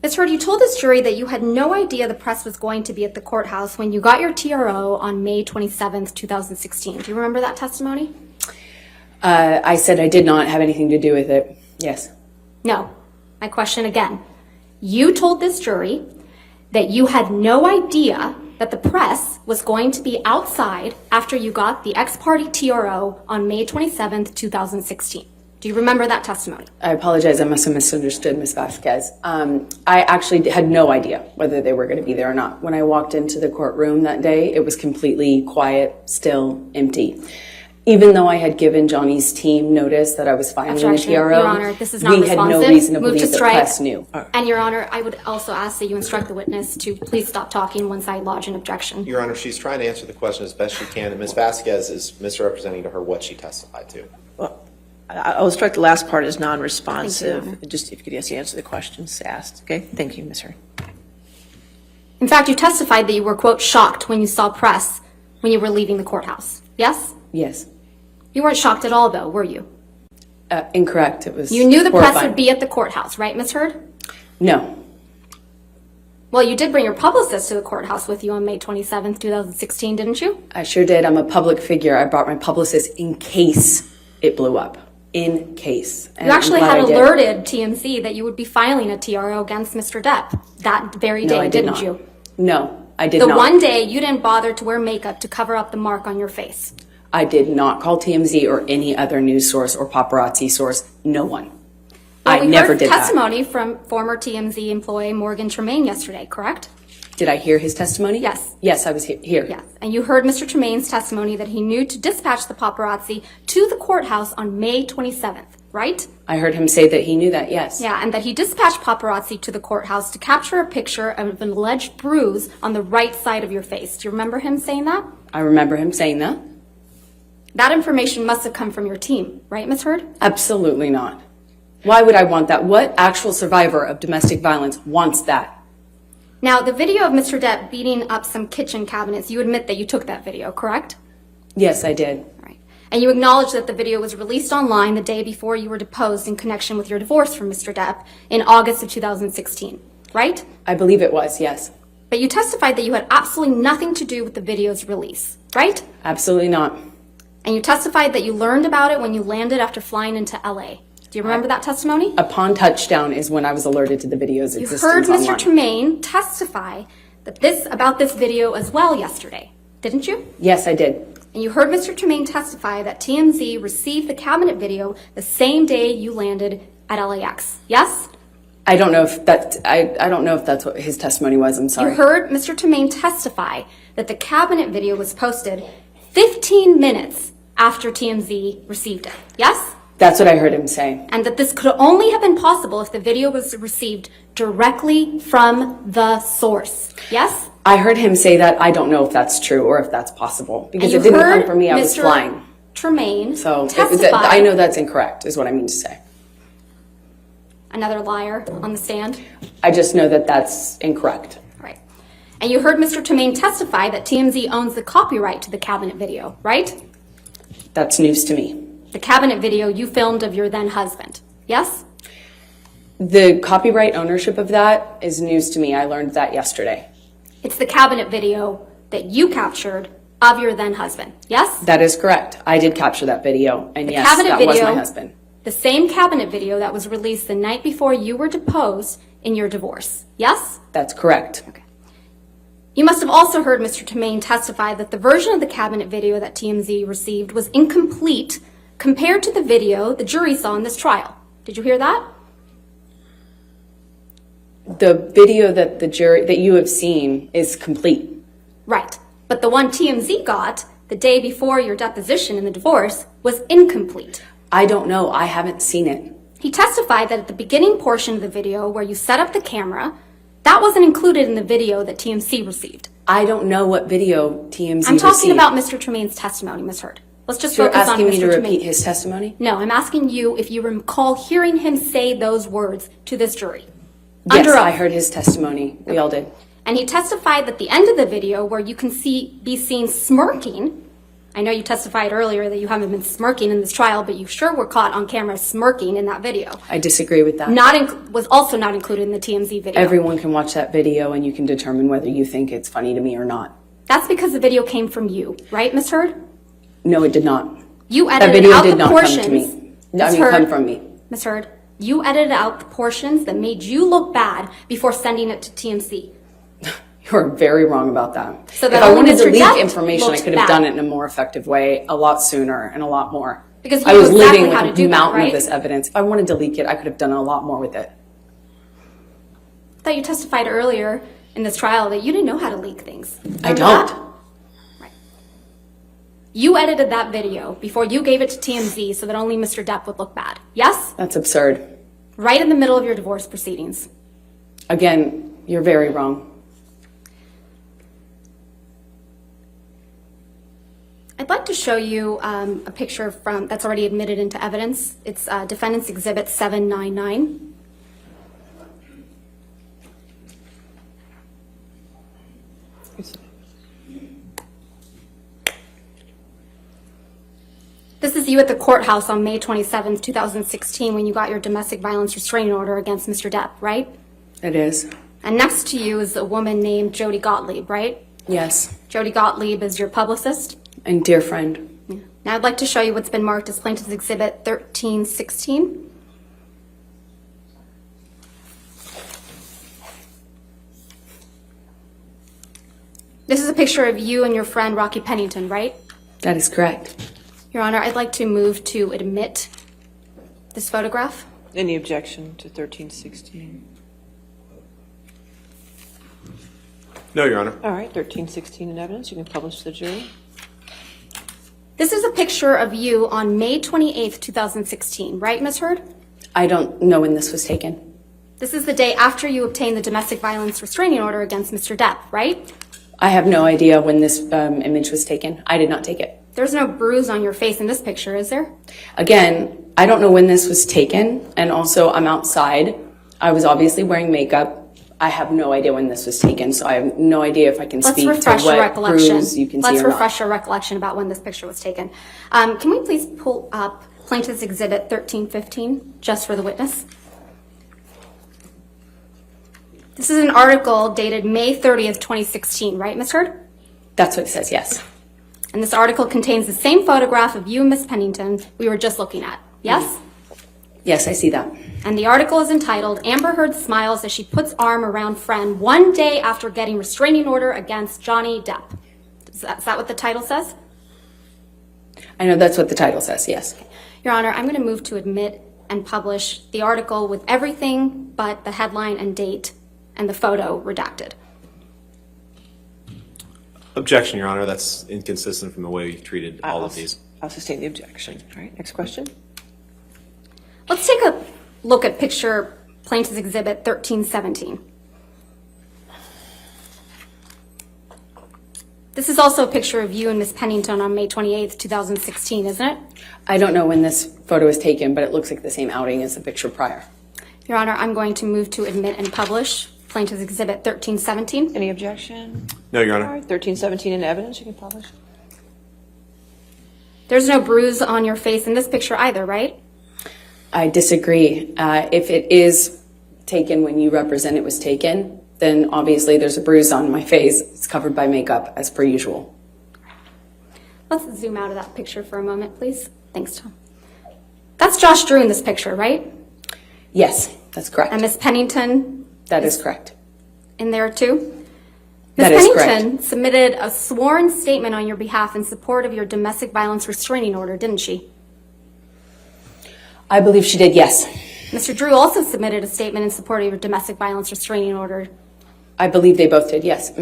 Ms. Hurd, you told this jury that you had no idea the press was going to be at the courthouse when you got your TRO on May 27th, 2016. Do you remember that testimony? I said I did not have anything to do with it. Yes. No. My question again. You told this jury that you had no idea that the press was going to be outside after you got the ex-parte TRO on May 27th, 2016. Do you remember that testimony? I apologize. I must have misunderstood Ms. Vasquez. I actually had no idea whether they were going to be there or not. When I walked into the courtroom that day, it was completely quiet, still, empty. Even though I had given Johnny's team notice that I was filing the TRO, Your Honor, this is not we had no reason to believe the press knew. And Your Honor, I would also ask that you instruct the witness to please stop talking once I lodge an objection. Your Honor, she's trying to answer the question as best she can, and Ms. Vasquez is misrepresenting to her what she testified to. Well, I'll strike the last part as non-responsive. Just if you could just answer the questions asked. Okay, thank you, Ms. Hurd. In fact, you testified that you were, quote, shocked when you saw press when you were leaving the courthouse. Yes? Yes. You weren't shocked at all, though, were you? Incorrect. It was You knew the horrifying. press would be at the courthouse, right, Ms. Hurd? No. Well, you did bring your publicist to the courthouse with you on May 27th, 2016, didn't you? I sure did. I'm a public figure. I brought my publicist in case it blew up. In case. And You actually I'm glad had I did. alerted TMZ that you would be filing a TRO against Mr. Depp that very day, No, I did didn't not. you? No, I did The not. one day you didn't bother to wear makeup to cover up the mark on your face. I did not call TMZ or any other news source or paparazzi source. No one. Well, I never did that. We heard testimony from former TMZ employee Morgan Tremaine yesterday, correct? Did I hear his testimony? Yes. Yes, I was here. Yes. And you heard Mr. Tremaine's testimony that he knew to dispatch the paparazzi to the courthouse on May 27th, right? I heard him say that he knew that, yes. Yeah, and that he dispatched paparazzi to the courthouse to capture a picture of an alleged bruise on the right side of your face. Do you remember him saying that? I remember him saying that. That information must have come from your team, right, Ms. Hurd? Absolutely not. Why would I want that? What actual survivor of domestic violence wants that? Now, the video of Mr. Depp beating up some kitchen cabinets, you admit that you took that video, correct? Yes, I did. Right. And you acknowledge that the video was released online the day before you were deposed in connection with your divorce from Mr. Depp in August of 2016, right? I believe it was, yes. But you testified that you had absolutely nothing to do with the video's release, right? Absolutely not. And you testified that you learned about it when you landed after flying into LA. Do you remember that testimony? Upon touchdown is when I was alerted to the video's You existence heard Mr. online. Tremaine testify that about this video as well yesterday, didn't you? Yes, I did. And you heard Mr. Tremaine testify that TMZ received the cabinet video the same day you landed at LAX. Yes? I don't know if I don't know if that's what his testimony was. I'm sorry. You heard Mr. Tremaine testify that the cabinet video was posted 15 minutes after TMZ received it. Yes? That's what I heard him say. And that this could only have been possible if the video was received directly from the source. Yes? I heard him say that. I don't know if that's true or if that's possible because And it didn't you heard come from me. I was Mr. flying. Tremaine So testify. I know that's incorrect is what I mean to say. Another liar on the stand. I just know that that's incorrect. Right. And you heard Mr. Tremaine testify that TMZ owns the copyright to the cabinet video, right? That's news to me. The cabinet video you filmed of your then husband. Yes? The copyright ownership of that is news to me. I learned that yesterday. It's the cabinet video that you captured of your then husband. Yes? That is correct. I did capture that video, and yes, cabinet that was video- my husband. The same cabinet video that was released the night before you were deposed in your divorce. Yes? That's correct. Okay. You must have also heard Mr. Tremaine testify that the version of the cabinet video that TMZ received was incomplete compared to the video the jury saw in this trial. Did you hear that? The video that that you have seen is complete. Right. But the one TMZ got the day before your deposition in the divorce was incomplete. I don't know. I haven't seen it. He testified that at the beginning portion of the video where you set up the camera, that wasn't included in the video that TMZ received. I don't know what video TMZ I'm talking received. about Mr. Tremaine's testimony, Ms. Hurd. Let's just You're focus on asking me to Mr. repeat Tremaine. his testimony? No, I'm asking you if you recall hearing him say those words to this jury. Yes, Under oath. I heard his testimony. We all did. And he testified that the end of the video where you can be seen smirking I know you testified earlier that you haven't been smirking in this trial, but you sure were caught on camera smirking in that video. I disagree with that. Was also not included in the TMZ video. Everyone can watch that video and you can determine whether you think it's funny to me or not. That's because the video came from you, right, Ms. Heard? No, it did not. You That edited video out did the not portions. come to me. Ms. Come from me. Ms. Heard, you edited out the portions that made you look bad before sending it to TMZ. You're very wrong about that. So that if I only wanted to Mr. leak Depp information, I looked could have bad. done it in a more effective way, a lot sooner and a lot more. Because you I knew was exactly living how to with do a that, mountain right? of this evidence. If I wanted to leak it, I could have done a lot more with it. I thought you testified earlier in this trial that you didn't know how to leak things. I Remember don't. that? Right. You edited that video before you gave it to TMZ so that only Mr. Depp would look bad. Yes? That's absurd. Right in the middle of your divorce proceedings. Again, you're very wrong. I'd like to show you a picture from that's already admitted into evidence. It's Defendant's Exhibit 799. This is you at the courthouse on May 27th, 2016, when you got your domestic violence restraining order against Mr. Depp, right? It is. And next to you is a woman named Jody Gottlieb, right? Yes. Jody Gottlieb is your publicist. And dear friend. Now I'd like to show you what's been marked as Plaintiff's Exhibit 1316. This is a picture of you and your friend Rocky Pennington, right? That is correct. Your Honor, I'd like to move to admit this photograph. Any objection to 1316? No, Your Honor. All right, 1316 in evidence. You can publish to the jury. This is a picture of you on May 28th, 2016, right, Ms. Heard? I don't know when this was taken. This is the day after you obtained the domestic violence restraining order against Mr. Depp, right? I have no idea when this image was taken. I did not take it. There's no bruise on your face in this picture, is there? Again, I don't know when this was taken, and also I'm outside. I was obviously wearing makeup. I have no idea when this was taken, so I have no idea if I can Let's speak to refresh your what recollection. bruise you can see Let's or refresh not. your recollection about when this picture was taken. Can we please pull up Plaintiff's Exhibit 1315, just for the witness? This is an article dated May 30th, 2016, right, Ms. Heard? That's what it says, yes. And this article contains the same photograph of you and Ms. Pennington we were just looking at, yes? Yes, I see that. And the article is entitled, Amber Heard Smiles as She Puts Arm Around Friend One Day After Getting Restraining Order Against Johnny Depp. Is that what the title says? I know that's what the title says, yes. Your Honor, I'm going to move to admit and publish the article with everything but the headline and date and the photo redacted. Objection, Your Honor. That's inconsistent from the way we've treated all of these. I'll sustain the objection. All right, next question. Let's take a look at picture Plaintiff's Exhibit 1317. This is also a picture of you and Ms. Pennington on May 28th, 2016, isn't it? I don't know when this photo was taken, but it looks like the same outing as the picture prior. Your Honor, I'm going to move to admit and publish Plaintiff's Exhibit 1317. Any objection? No, Your All Honor. right, 1317 in evidence. You can publish. There's no bruise on your face in this picture either, right? I disagree. If it is taken when you represent it was taken, then obviously there's a bruise on my face. It's covered by makeup, as per usual. Let's zoom out of that picture for a moment, please. Thanks, Tom. That's Josh Drew in this picture, right? Yes, that's correct. And Ms. Pennington That is correct. in there too? That Ms. is correct. Pennington submitted a sworn statement on your behalf in support of your domestic violence restraining order, didn't she? I believe she did, yes. Mr. Drew also submitted a statement in support of your domestic violence restraining order. I believe they both did, yes.